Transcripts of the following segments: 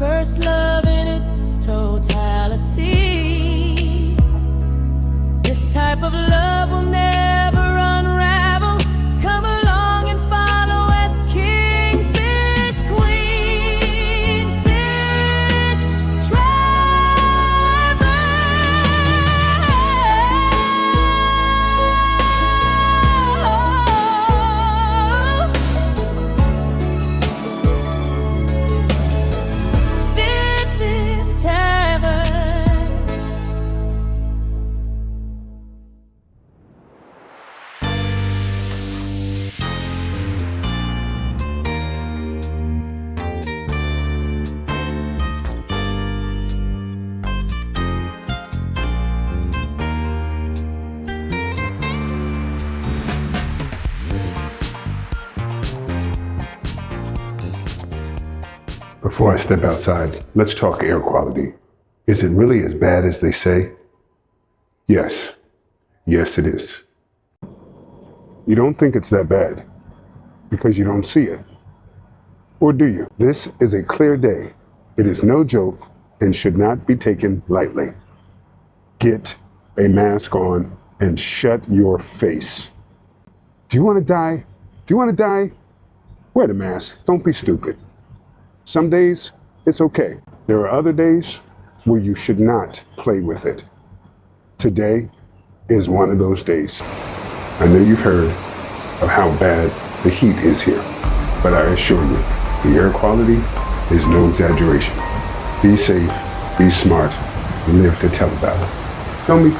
first love in its totality. This type of love will never unravel. Come along and follow as KingFish QueenFish Travels. This is Tavern. Before I step outside, let's talk air quality. Is it really as bad as they say? Yes. Yes, it is. You don't think it's that bad because you don't see it. Or do you? This is a clear day. It is no joke and should not be taken lightly. Get a mask on and shut your face. Do you want to die? Do you want to die? Wear the mask. Don't be stupid. Some days, it's okay. There are other days where you should not play with it. Today is one of those days. I know you've heard of how bad the heat is here, but I assure you, the air quality is no exaggeration. Be safe, be smart, live to tell about it. Don't be...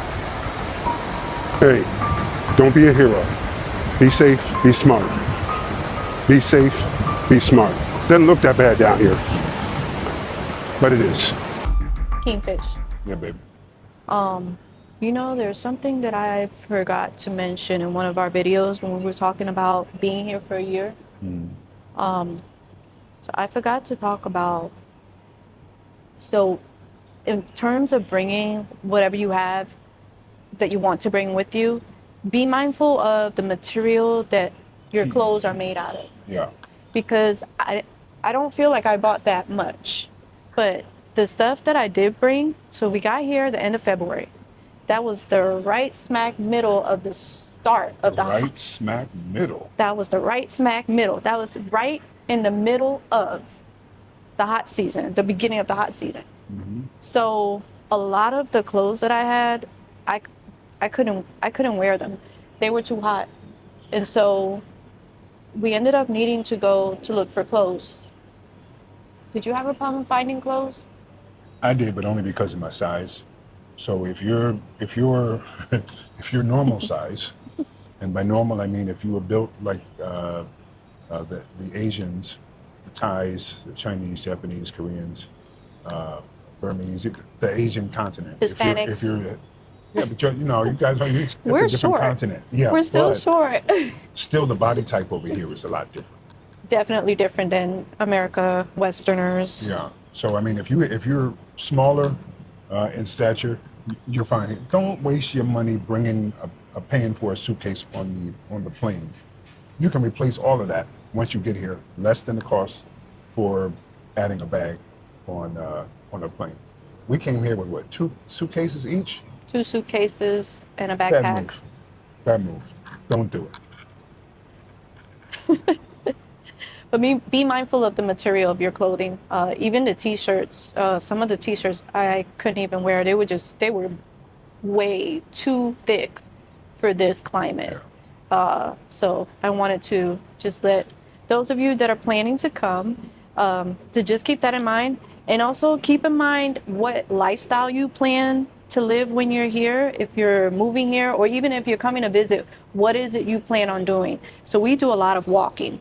Hey, don't be a hero. Be safe, be smart. Be safe, be smart. Doesn't look that bad down here, but it is. KingFish. Yeah, baby. You know, there's something that I forgot to mention in one of our videos when we were talking about being here for a year. So I forgot to talk about, so in terms of bringing whatever you have that you want to bring with you, be mindful of the material that your clothes are made out of. Yeah. Because I don't feel like I bought that much, but the stuff that I did bring, so we got here at the end of February. That was the right smack middle of the start of the right smack middle. That was the right smack middle. That was right in the middle of the hot season, the beginning of the hot season. So a lot of the clothes that I had, I couldn't wear them. They were too hot. And so we ended up needing to go to look for clothes. Did you have a problem finding clothes? I did, but only because of my size. So if you're normal size, and by normal I mean if you were built like the Asians, the Thais, the Chinese, Japanese, Koreans, Burmese, the Asian continent. Hispanics. If you're yeah, but you know, you guys are it's We're a different short. continent. Yeah, We're still but short. Still, the body type over here is a lot different. Definitely different than America, Westerners. Yeah. So I mean, if you're smaller in stature, you're fine. Don't waste your money bringing paying for a suitcase on the plane. You can replace all of that once you get here, less than the cost for adding a bag on a plane. We came here with what, 2 suitcases each? 2 suitcases and a backpack. Bad move. Don't do it. But be mindful of the material of your clothing. Even the t-shirts, some of the t-shirts I couldn't even wear. They were way too thick for this climate. So I wanted to just let those of you that are planning to come, to just keep that in mind. And also keep in mind what lifestyle you plan to live when you're here, if you're moving here, or even if you're coming to visit, what is it you plan on doing? So we do a lot of walking.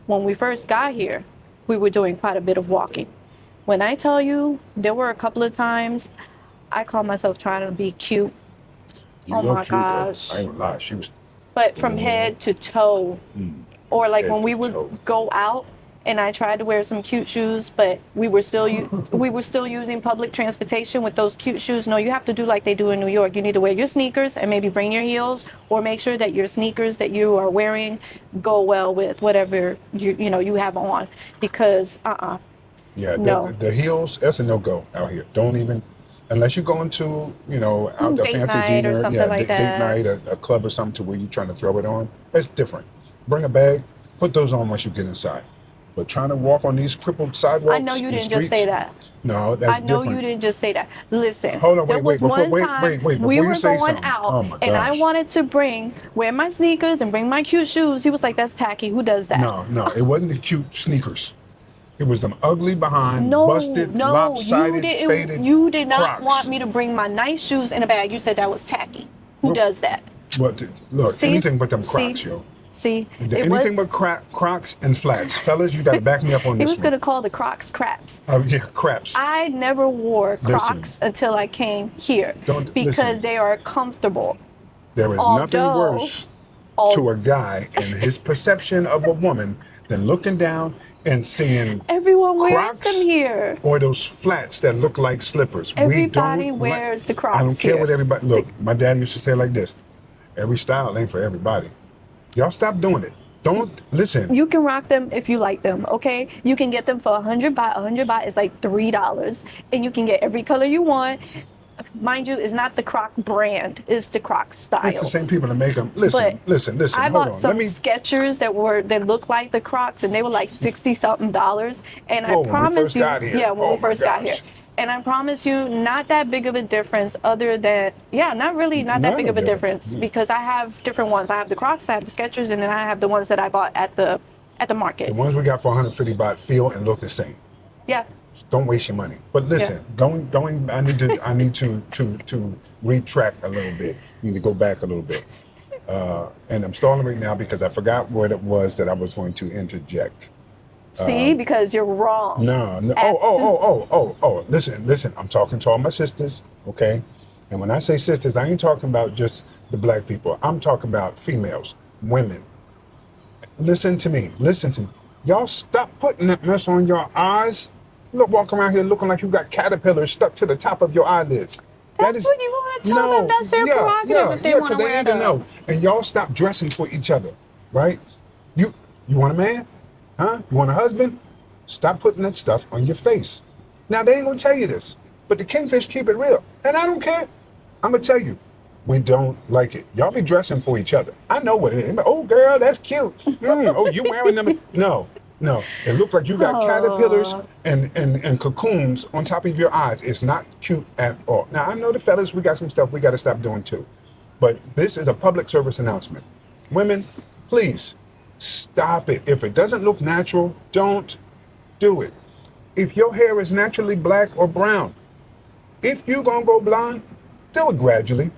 When we first got here, we were doing quite a bit of walking. When I tell you, there were a couple of times I called myself trying to be cute. Oh my gosh. I ain't gonna lie, she was. But from head to toe, or like when we would toe. go out and I tried to wear some cute shoes, but we were still using public transportation with those cute shoes. No, you have to do like they do in New York. You need to wear your sneakers and maybe bring your heels, or make sure that your sneakers that you are wearing go well with whatever you have on, because Yeah, No. the heels, that's a no-go out here. Don't even, unless you're going to, out there Date fancy night or dinner, something like date that. night, a club or something to where you're trying to throw it on. That's different. Bring a bag, put those on once you get inside. But trying to walk on these crippled sidewalks, I know you these didn't just say streets, that. no, that's I know different. you didn't just say that. Listen, Hold on, there wait, was before, one time we before you were say going something. out, Oh my and I gosh. wanted to wear my sneakers and bring my cute shoes. He was like, "That's tacky. Who does that?" No, it wasn't the cute sneakers. It was them ugly behind, No, busted, no, lopsided, faded You did not Crocs. want me to bring my nice shoes in a bag. You said that was tacky. Who Nope. does that? Look, See? anything but them See? Crocs, yo. See, Anything but Crocs and flats. Fellas, you got to back me up on he this was one. gonna call the Crocs craps. Oh, yeah, craps. I never wore Crocs until I came here because Listen. they are comfortable. There is nothing Although- worse to a guy and his perception of a woman than looking down and seeing Everyone wears Crocs them here. or those flats that look like slippers. Everybody wears the Crocs I don't care here. what everybody. Look, my dad used to say it like this: every style ain't for everybody. Y'all stop doing it. Don't listen. You can rock them if you like them, okay? You can get them for $100. $100 is like $3, and you can get every color you want. Mind you, it's not the Croc brand; it's the Croc style. It's the same people that make them. Listen. I Hold bought on. some Skechers that looked like the Crocs, and they were like $60-something. And Whoa, I promise you, when we first got here. yeah, when Oh we my first got gosh. here. And I promise you, not that big of a difference. Other than, not really, not that None big of of a it. difference because I have different ones. I have the Crocs, I have the Skechers, and then I have the ones that I bought at the market. The ones we got for 150 baht feel and look the same. Yeah. Don't waste your money. But listen, going. I need to retract a little bit. Need to go back a little bit. And I'm stalling right now because I forgot what it was that I was going to interject. See, because you're wrong. No. Oh. Listen. I'm talking to all my sisters, okay? And when I say sisters, I ain't talking about just the black people. I'm talking about females, women. Listen to me. Y'all stop putting that mess on your eyes. Look, walk around here looking like you got caterpillars stuck to the top of your eyelids. That's what you want to tell them. That's their prerogative if they want to wear them. Know. And y'all stop dressing for each other, right? You want a man? Huh? You want a husband? Stop putting that stuff on your face. Now, they ain't going to tell you this, but the KingFish keep it real. And I don't care. I'm going to tell you, we don't like it. Y'all be dressing for each other. I know what it is. Oh, girl, that's cute. Oh, you wearing them? No. It looked like you got caterpillars and cocoons on top of your eyes. It's not cute at all. Now, I know the fellas, we got some stuff we got to stop doing too. But this is a public service announcement. Women, please stop it. If it doesn't look natural, don't do it. If your hair is naturally black or brown, if you gonna go blonde, do it gradually.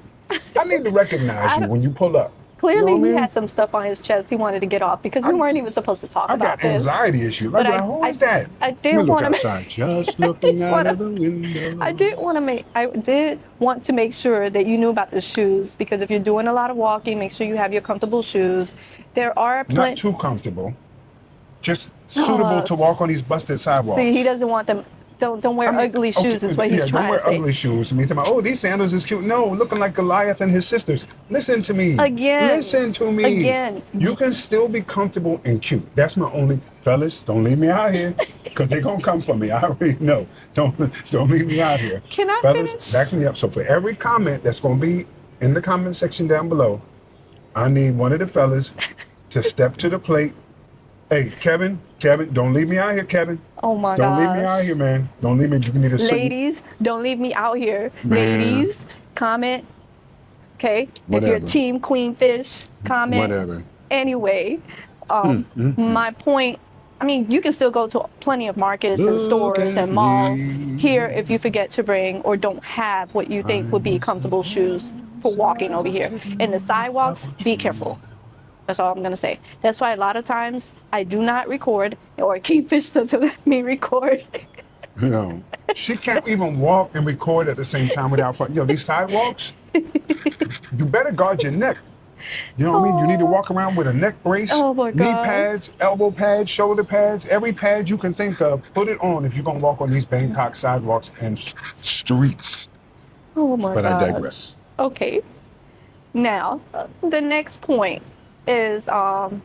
I need to recognize you when you pull up. Clearly, You know what I he mean? had some stuff on his chest he wanted to get off because we weren't even supposed to talk I about got this. anxiety issues. Like, But who is that? I Let did me look want to outside. Just looking out of the window. I did want to make sure that you knew about the shoes because if you're doing a lot of walking, make sure you have your comfortable shoes. There are Not too comfortable. Just suitable to walk on these busted sidewalks. See, he doesn't want them. Don't wear ugly shoes is what he's trying to say. Don't wear ugly shoes. I mean, these sandals is cute. No, looking like Goliath and his sisters. Listen to me. Again. Listen to me. Again. You can still be comfortable and cute. That's my only. Fellas, don't leave me out here because they're going to come for me. I already know. Don't leave me out here. Can I Fellas, finish? back me up. So for every comment that's going to be in the comment section down below, I need one of the fellas to step to the plate. Hey, Kevin, don't leave me out here, Kevin. Oh my Don't leave me gosh. out here, man. Don't leave me. You need to Ladies, don't leave me out here. Man. Ladies, comment. Okay? If Whatever. you're team QueenFish, comment. Whatever. Anyway, my point, I mean, you can still go to plenty of markets and stores and malls here if you forget to bring or don't have what you think would be comfortable shoes for walking over here. And the sidewalks, be careful. That's all I'm going to say. That's why a lot of times I do not record or KingFish doesn't let me record. No. She can't even walk and record at the same time without fun. These sidewalks, you better guard your neck. You know what I mean? You need to walk around with a neck brace, Oh my knee gosh. pads, elbow pads, shoulder pads, every pad you can think of. Put it on if you're going to walk on these Bangkok sidewalks and streets. Oh my But gosh. I digress. Okay. Now, the next point is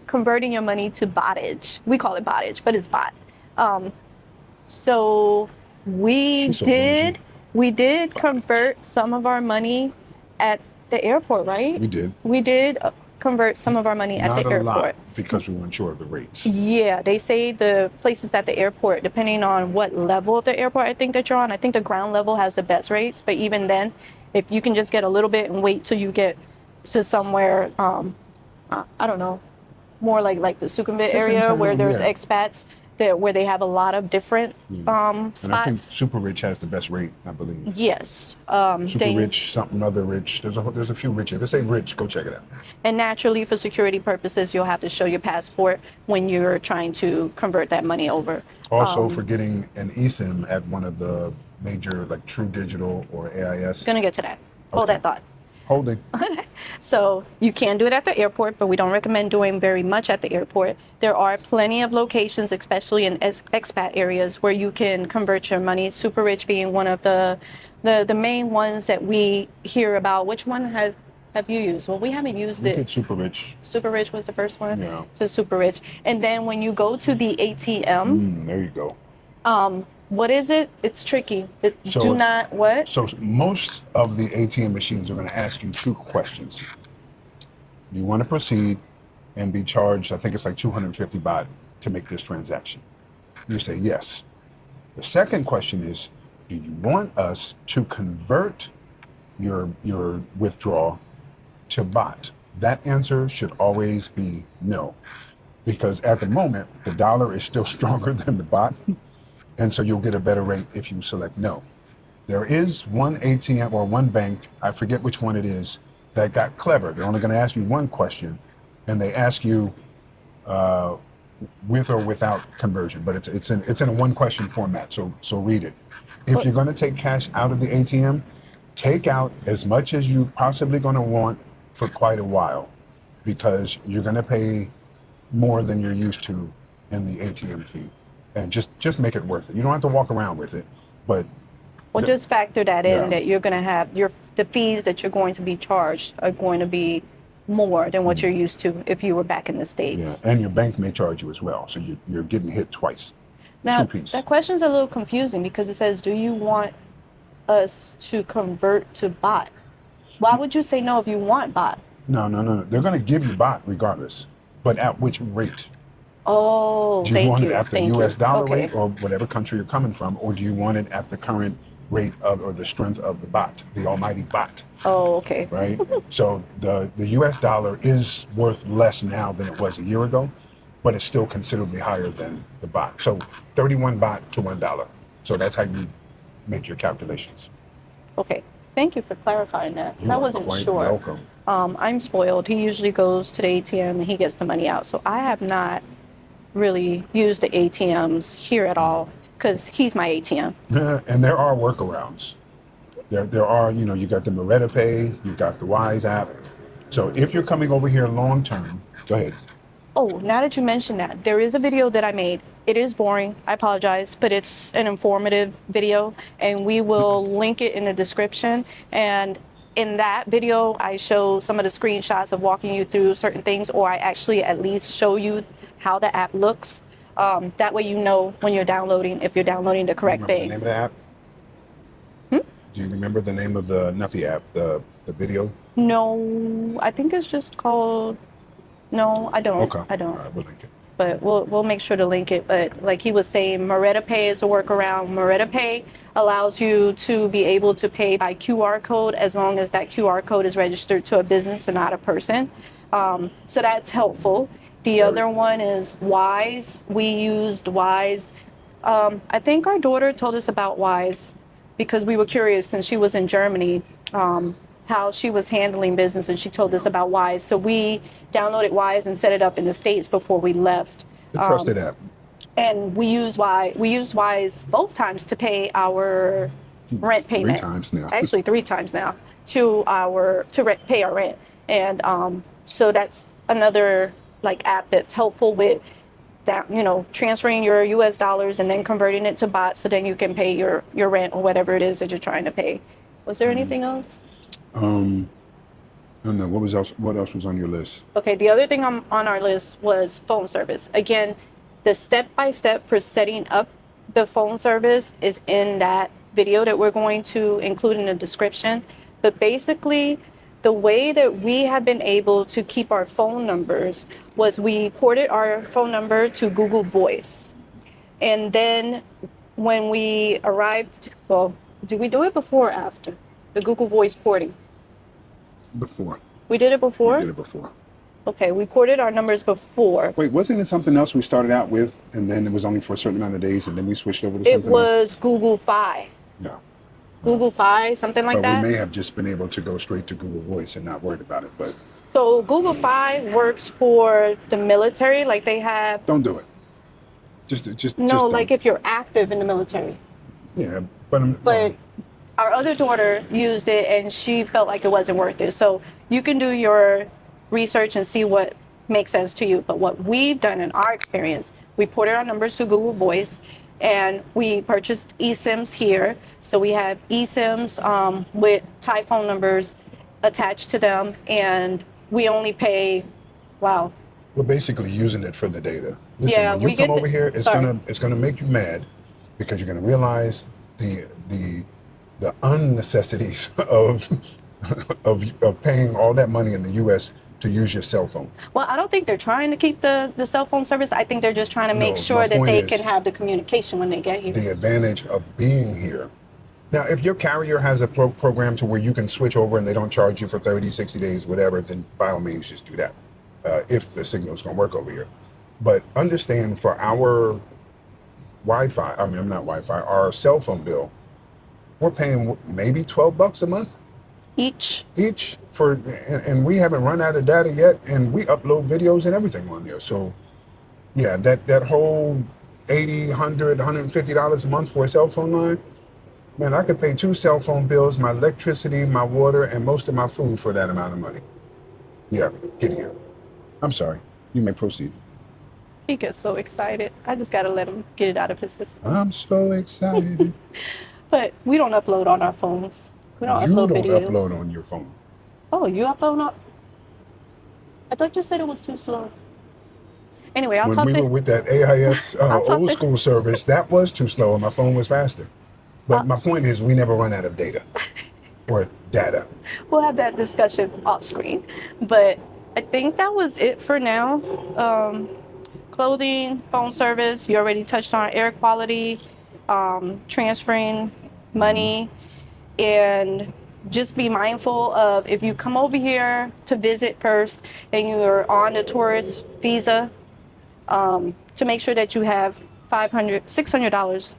converting your money to bottage. We call it bottage, but it's bot. So we She's so did bougie. we did convert some of our money at the airport, right? We did. We did convert some of our money at Not the a airport. lot because we weren't sure of the rates. Yeah, they say the places at the airport, depending on what level of the airport I think that you're on, I think the ground level has the best rates. But even then, if you can just get a little bit and wait till you get to somewhere, I don't know, more like the Sukhumvit Just in area town, where there's yeah. expats, where they have a lot of different And I think spots. Super Rich has the best rate, I believe. Yes. Super they- Rich, something other rich. There's a few rich. If it say rich, go check it out. And naturally, for security purposes, you'll have to show your passport when you're trying to convert that money over. Also, for getting an eSIM at one of the major, like True Digital or AIS. Gonna get to that. Hold Okay. that thought. Holding. So you can do it at the airport, but we don't recommend doing very much at the airport. There are plenty of locations, especially in expat areas, where you can convert your money. Super Rich being one of the main ones that we hear about. Which one have you used? Well, we haven't used We it. did Super Rich. Super Rich was the first one. Yeah. So Super Rich. And then when you go to the ATM, There you go. what is it? It's tricky. So- Do not what? So most of the ATM machines are going to ask you two questions. Do you want to proceed and be charged, I think it's like 250 baht to make this transaction? You say yes. The second question is, do you want us to convert your withdrawal to baht? That answer should always be no, because at the moment, the dollar is still stronger than the baht. And so you'll get a better rate if you select no. There is one ATM or one bank, I forget which one it is, that got clever. They're only going to ask you one question, and they ask you with or without conversion, but it's in a one question format. So read it. If you're going to take cash out of the ATM, take out as much as you possibly going to want for quite a while, because you're going to pay more than you're used to in the ATM fee. And just make it worth it. You don't have to walk around with it, but Well, just factor that in, Yeah. that you're going to have the fees that you're going to be charged are going to be more than what you're used to if you were back in the yeah, States. and your bank may charge you as well, so you're getting hit twice. Now, Two-piece. that question's a little confusing because it says, do you want us to convert to baht? Why would you say no if you want baht? No. They're going to give you baht regardless, but at which rate? Oh, Do you thank want you. it at the thank U.S. you. dollar Okay. rate or whatever country you're coming from, or do you want it at the current rate of or the strength of the baht, the almighty baht, Oh, okay. right? So the U.S. dollar is worth less now than it was a year ago, but it's still considerably higher than the baht. So 31 baht to $1. So that's how you make your calculations. Okay. Thank you for clarifying that, because I You are wasn't quite sure. welcome. I'm spoiled. He usually goes to the ATM and he gets the money out. So I have not really used the ATMs here at all because he's my ATM. And there are workarounds. There are, you got the Moretta Pay, you've got the Wise app. So if you're coming over here long term, go ahead. Oh, now that you mentioned that, there is a video that I made. It is boring. I apologize, but it's an informative video, and we will link it in the description. And in that video, I show some of the screenshots of walking you through certain things, or I actually at least show you how the app looks. That way you know when you're downloading, if you're downloading the correct Remember thing. the name of the app? Do you remember the name of not the app, the video? No, I think it's just called, no, I don't. Okay. I don't. All right, we'll link it. But we'll make sure to link it. But like he was saying, Moretta Pay is a workaround. Moretta Pay allows you to be able to pay by QR code as long as that QR code is registered to a business and not a person. So that's helpful. The other one is Wise. We used Wise. I think our daughter told us about Wise because we were curious since she was in Germany, how she was handling business, and she told us about Wise. So we downloaded Wise and set it up in the States before we left. The trusted app. And we use Wise both times to pay our rent payment. 3 times now. Actually 3 times now to pay our rent. And so that's another like app that's helpful with transferring your US dollars and then converting it to baht, so then you can pay your rent or whatever it is that you're trying to pay. Was there anything else? I don't know. What else was on your list? Okay, the other thing on our list was phone service. Again, the step-by-step for setting up the phone service is in that video that we're going to include in the description. But basically, the way that we have been able to keep our phone numbers was we ported our phone number to Google Voice. And then when we arrived, well, did we do it before or after? The Google Voice porting. Before. We did it before? We did it before. Okay, we ported our numbers before. Wait, wasn't it something else we started out with, and then it was only for a certain amount of days, and then we switched over to something else? It was Google Fi. Yeah. Google Fi, something like But that. we may have just been able to go straight to Google Voice and not worried about it, but So Google Fi works for the military, like they have. don't do it. Just No, don't. like if you're active in the military. Yeah, but But our other daughter used it and she felt like it wasn't worth it. So you can do your research and see what makes sense to you. But what we've done in our experience, we ported our numbers to Google Voice and we purchased eSIMs here. So we have eSIMs with Thai phone numbers attached to them, and we only pay, wow. we're basically using it for the data. Listen, Yeah, when we you come get over here, it's sorry. gonna make you mad because you're gonna realize the unnecessities of of paying all that money in the U.S. to use your cell phone. Well, I don't think they're trying to keep the cell phone service. I think they're just trying to make No, sure my that point they is can have the communication when they get here. the advantage of being here. Now, if your carrier has a program to where you can switch over and they don't charge you for 30, 60 days, whatever, then by all means just do that, if the signal's going to work over here. But understand, for our Wi-Fi, I mean, I'm not Wi-Fi, our cell phone bill, we're paying maybe $12 a month Each. for, and we haven't run out of data yet, and we upload videos and everything on there. So yeah, that whole $80, $100, $150 a month for a cell phone line, man, I could pay 2 cell phone bills, my electricity, my water, and most of my food for that amount of money. Yeah, get here. I'm sorry. You may proceed. He gets so excited. I just got to let him get it out of his system. I'm so excited. But we don't upload on our phones. We don't You upload don't videos. upload on your phone. Oh, you upload on? I thought you said it was too slow. Anyway, I'll When talk we to were with that AIS I'll talk old to- school service, that was too slow and my phone was faster. But Uh, my point is, we never run out of data or data. We'll have that discussion off screen. But I think that was it for now. Clothing, phone service, you already touched on air quality, transferring money, and just be mindful of, if you come over here to visit first and you're on a tourist visa, to make sure that you have $500, $600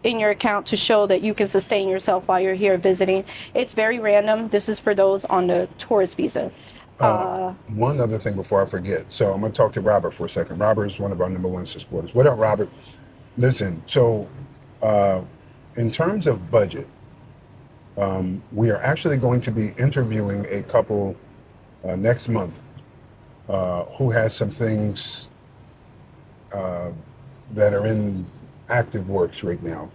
in your account to show that you can sustain yourself while you're here visiting. It's very random. This is for those on the tourist visa. One other thing before I forget. So I'm going to talk to Robert for a second. Robert is one of our #1 supporters. What up, Robert? Listen, so in terms of budget, we are actually going to be interviewing a couple next month who has some things that are in active works right now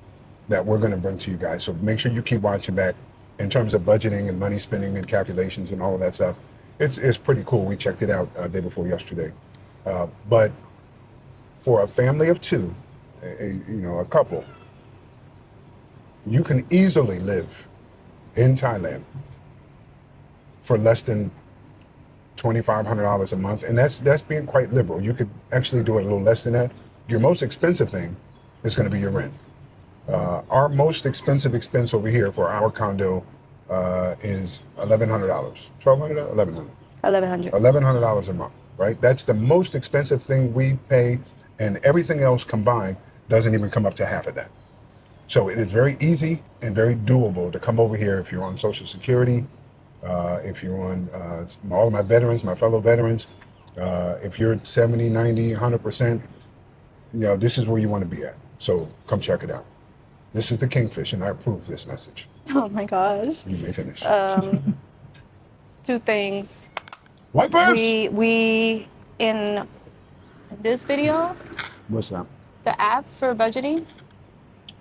that we're going to bring to you guys. So make sure you keep watching back in terms of budgeting and money spending and calculations and all of that stuff. It's pretty cool. We checked it out day before yesterday. But for a family of 2, a couple, you can easily live in Thailand for less than $2,500 a month, and that's being quite liberal. You could actually do it a little less than that. Your most expensive thing is going to be your rent. Our most expensive expense over here for our condo is $1,100, $1,200, $1,100. $1,100. $1,100 a month, right? That's the most expensive thing we pay, and everything else combined doesn't even come up to half of that. So it is very easy and very doable to come over here if you're on Social Security, if you're on all of my veterans, my fellow veterans, if you're 70, 90, 100%, this is where you want to be at. So come check it out. This is the KingFish, and I approve this message. Oh my gosh. You may finish. 2 things. Wipers! We in this video, What's that? the app for budgeting.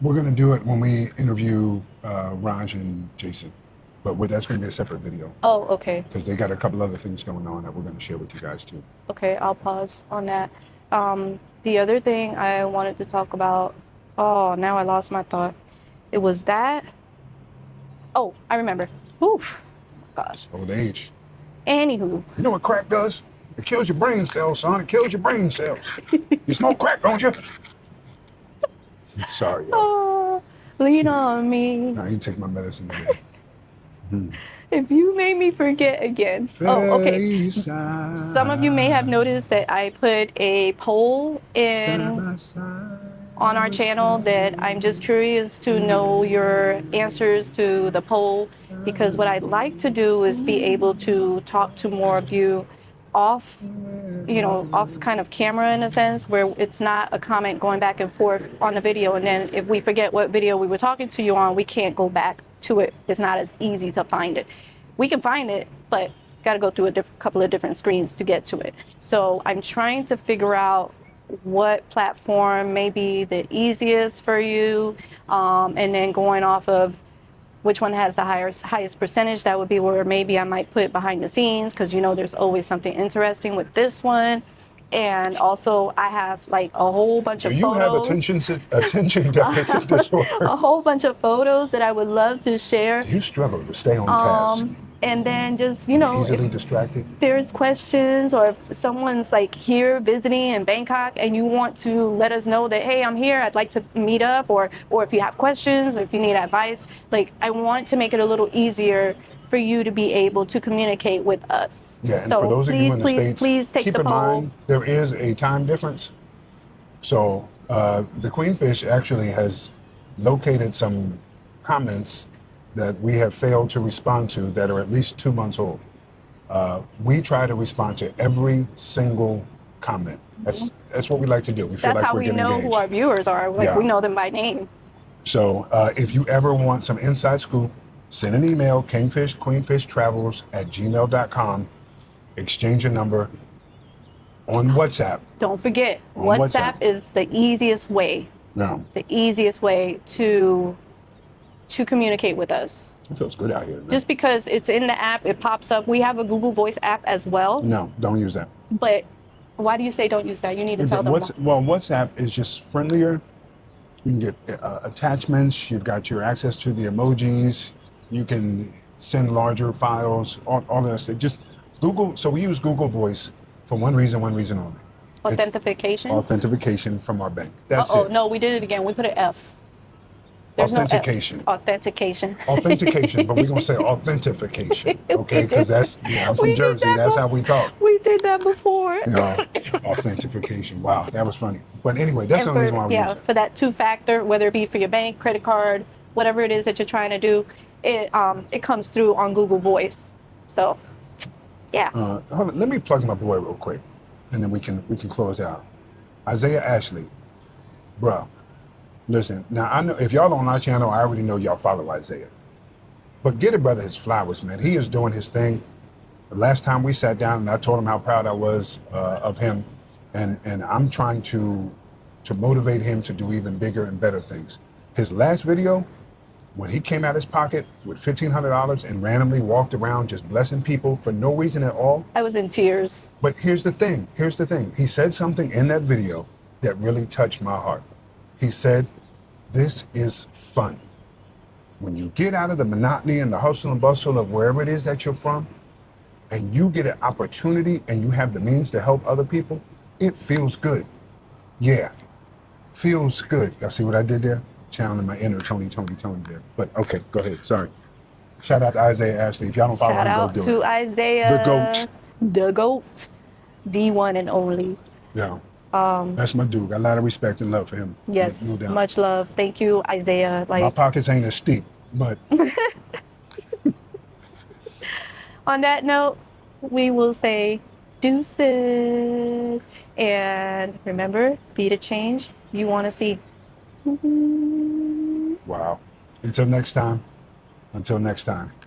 We're going to do it when we interview Raj and Jason, but that's going to be a separate video Oh, okay. because they got a couple other things going on that we're going to share with you guys too. Okay, I'll pause on that. The other thing I wanted to talk about Oh, now I lost my thought. It was that. Oh, I remember. Oof. Gosh. Old age. Anywho. You know what crack does? It kills your brain cells, son. It kills your brain cells. You smoke crack, don't you? Sorry, yo. Oh, lean on me. I ain't take my medicine today. If you made me forget again. Oh, okay. Some of you may have noticed that I put a poll in on our channel that I'm just curious to know your answers to the poll, because what I'd like to do is be able to talk to more of you off kind of camera, in a sense, where it's not a comment going back and forth on the video, and then if we forget what video we were talking to you on, we can't go back to it. It's not as easy to find it. We can find it, but got to go through a couple of different screens to get to it. So I'm trying to figure out what platform may be the easiest for you, and then going off of which one has the highest percentage. That would be where maybe I might put behind the scenes, because there's always something interesting with this one. And also I have like a whole bunch of photos. Do you have attention deficit disorder? A whole bunch of photos that I would love to share. Do you struggle to stay on task? And then just, easily distracted? There's questions, or if someone's like here visiting in Bangkok and you want to let us know that, hey, I'm here, I'd like to meet up, or if you have questions, or if you need advice, like I want to make it a little easier for you to be able to communicate with us. Yeah, and so for those of you in the States, please take keep the in poll. mind there is a time difference. So the QueenFish actually has located some comments that we have failed to respond to that are at least 2 months old. We try to respond to every single comment. That's what we like to do. We feel That's like how we're we getting know engaged. who our viewers are. Like, Yeah. we know them by name. So if you ever want some inside scoop, send an email, KingFish QueenFish Travels @gmail.com. Exchange your number on WhatsApp. Don't forget, On WhatsApp is the easiest way. No, The easiest way to communicate with us. it feels good out here. Man. Just because it's in the app, it pops up. We have a Google Voice app as well. No, don't use that. But why do you say don't use that? You need to tell them. WhatsApp is just friendlier. You can get attachments. You've got your access to the emojis. You can send larger files. All that stuff. Just Google. So we use Google Voice for one reason only. It's Authentication? authentication from our bank. That's it. No, we did it again. We put an F. There's Authentication. No F. Authentication. Authentication, but we're gonna say authentication, okay? Because I'm We from did Jersey. that That's how we talk. We did that before. Authentication. Wow, that was funny. But anyway, that's the only reason why we use it. For that two-factor, whether it be for your bank, credit card, whatever it is that you're trying to do, it comes through on Google Voice. So, yeah. Hold on, let me plug my boy real quick, and then we can close out. Isaiah Ashley, bro. Listen, now I know if y'all on our channel, I already know y'all follow Isaiah. But get a brother his flowers, man. He is doing his thing. The last time we sat down and I told him how proud I was of him, and I'm trying to motivate him to do even bigger and better things. His last video, when he came out his pocket with $1,500 and randomly walked around just blessing people for no reason at all. I was in tears. But here's the thing. He said something in that video that really touched my heart. He said, "This is fun. When you get out of the monotony and the hustle and bustle of wherever it is that you're from, and you get an opportunity and you have the means to help other people, it feels good." Yeah, feels good. Y'all see what I did there? Channeling my inner Tony there. But okay, go ahead. Sorry. Shout out to Isaiah Ashley. If y'all don't follow Shout him, out go do to it. Isaiah. The GOAT. The GOAT. The one and only. Yeah. That's my dude. Got a lot of respect and love for him. Yes, No doubt. much love. Thank you, Isaiah. My pockets ain't as steep, but on that note, we will say deuces. And remember, be the change you want to see. wow. Until next time,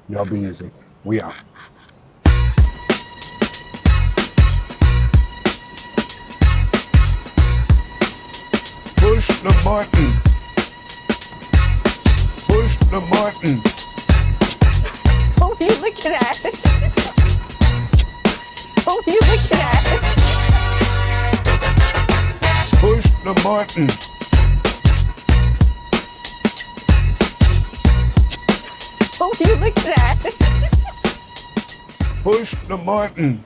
y'all be easy. We out. Push the button. Push the button. What are you looking at? What are you looking at? Push the button. Oh, you look at that. Push the button.